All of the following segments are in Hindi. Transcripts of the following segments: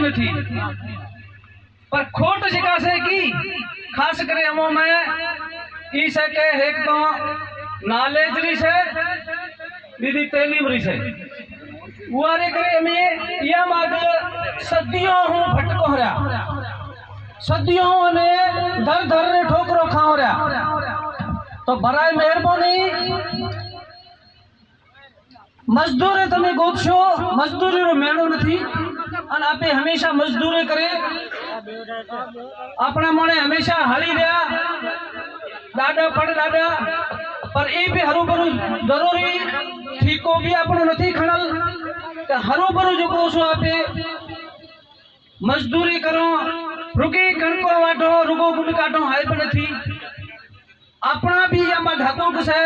भी नहीं पर खोट जिका से की खास करे अमो में ई से के एक तो नॉलेज री से दीदी तेलीम री से उआरे करे में या माग सदियों हूं भटको रहा सदियों ने धर धर ने ठोकरो खाओ रहा तो बराए मेहरबानी मजदूरे तमे गोतशो मजदूरी रो मेणो नथी अन आपे हमेशा मजदूरी करे अपना मने हमेशा हली रहा दादा पड़ दादा पर ए भी हरू भरू जरूरी ठीको भी अपनो नथी खणल त हरू भरू जो कोसो आपे मजदूरी करो रुके कणको वाटो रुगो गुड काटो हाय पण नथी अपना भी या मा ढको कसे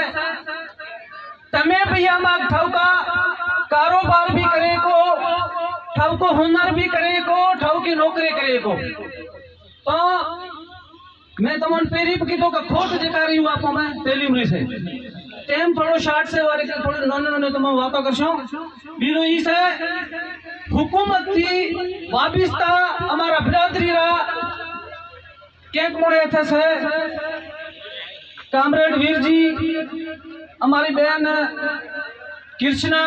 तमे भैया माग ठौका कारोबार भी करे को ठौको हुनर भी करे को ठौकी नौकरी करे को तो मैं तमन पेरी की तो का खोट जका रही हूं आपको मैं तेलीमरी से टाइम थोड़ो शार्ट से वारे के थोड़े नन्हे नन्हे तुम वातो करशो बीरो ई से हुकूमत थी वाबिस्ता हमारा बिरादरी रा केक मोड़े थे से कामरेड वीर जी हमारी बहन कृष्णा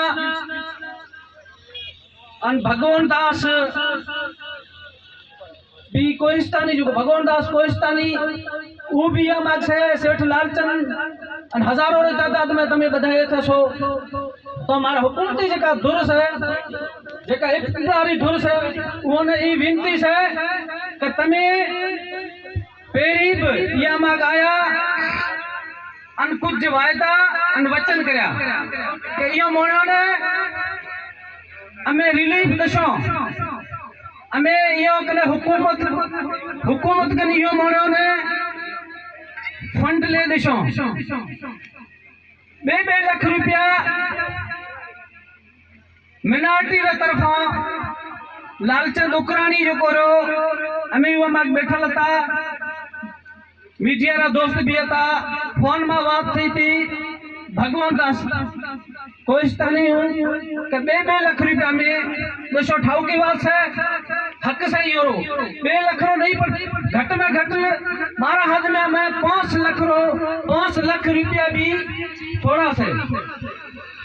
अन भगवान दास भी कोइस्तानी जो भगवान दास कोइस्तानी वो भी हम से सेठ लालचंद अन हजारों रे तादाद में तमे बधाए थे सो तो हमारा हुकूमती जका धुरस है जका इख्तियारी धुरस है उन्होंने ई विनती से कि तमे पेरीब या माग आया अन कुछ वायदा अन वचन करया कि यो मोणो ने हमें रिलीफ दशो हमें यो कने हुकूमत कने यो मोणो ने फंड ले दशो 2 लाख रुपया मिनाटी रे तरफा लालचंद उकरानी जो करो हमें वो माग बैठल था मीडिया रा दोस्त भी था फोन में बात थी थी भगवान दास कोइस्तानी के 2 लाख रुपया में 258 की बात है हक से यूरो 2 लाख रो नहीं पर घट में घट मारा हाथ में मैं 5 लाख रुपया भी थोड़ा से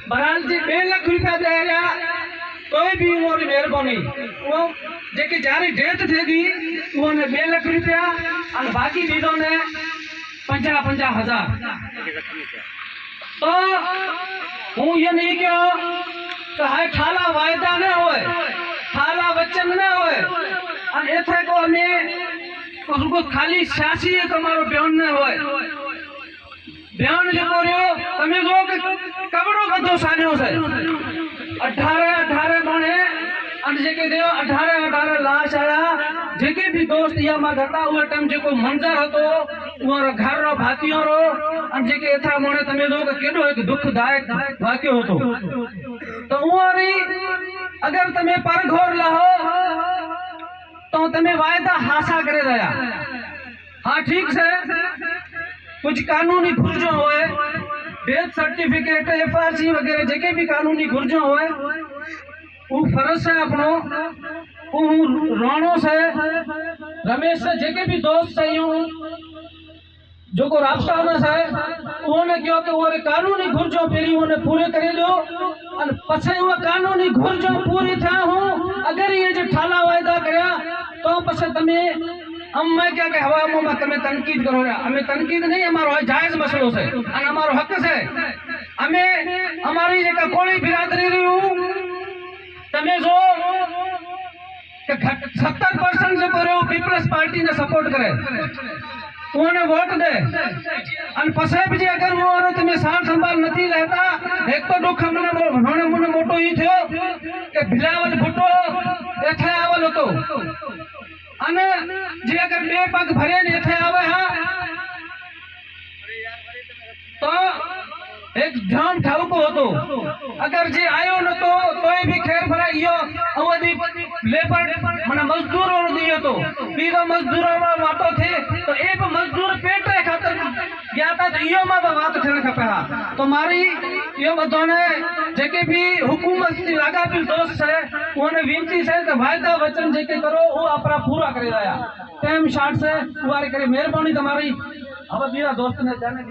बहरहाल जी 2 लाख रुपया दे रहा कोई भी मोरी मेहरबानी वो जेके जारी डेट थेगी वो ने 2 लाख रुपया और बाकी चीजों ने 50 हजार तो हूँ ये नहीं क्यों तो है ठाला वायदा न होए ठाला वचन न होए और एथे को हमें उसको खाली सियासी तुम्हारो बयान न होए बयान जो करियो तमे जो कबड़ो गधो सानियो से 18 बने अन जेके देव 18 लाश आया जेके भी दोस्त या मा घटा हुआ टाइम जेको मंजर हतो उरो घर रो भातियो रो अन जेके एथा मोने तमे लोग केडो एक दुखदायक वाक्य होतो तो उरी अगर तमे पर घोर लहो तो तमे वायदा हासा करे दया हां ठीक से कुछ कानूनी खुर्जो होए डेथ सर्टिफिकेट एफआरसी वगैरह जेके भी कानूनी खुर्जो होए वो फर्ज है अपनो राणो से रमेश से जेके भी दोस्त से जो को रास्ता होना से उन्होंने क्यों कि वो कानूनी घुर्जो पेरी उन्हें पूरे करे दो और पछे वो कानूनी घुर्जो पूरी था हूँ अगर ये जो ठाला वायदा करया तो पछे तमे हम मैं क्या कह हवा में तमे तनकीद करो रहा हमें तनकीद नहीं हमारो जायज मसलो से और हमारो हक से हमें हमारी जगह कोई बिरादरी रही तमे जो 70% जो करे पीपल्स पार्टी ने सपोर्ट करे उन्हें वोट दे अन पसे भी अगर वो औरत में साथ संभाल नहीं लेता एक तो दुख हमने मुने मोटो ही थियो कि भिलावल भुट्टो एथे आवल तो अन जे अगर 2 पग भरे ने एथे आवे हा तो एक ध्यान ठाव को होतो अगर जे आयो न तो तोय भी खैर भरा यो अवधि लेबर माने मजदूर और दियो तो बीरो मजदूरों वाटो थे तो एक मजदूर पेट खातर गया था तो इहो मां बात थियण खपे हा तो मारी इहो बधोने जेके भी हुकूमत से लागापिल दोस्त है उन्हें विनती है कि वायदा वचन जेके करो वो अपना पूरा करे लाया टाइम शॉर्ट से वारे करे मेहरबानी तुम्हारी अब मेरा दोस्त ने जाने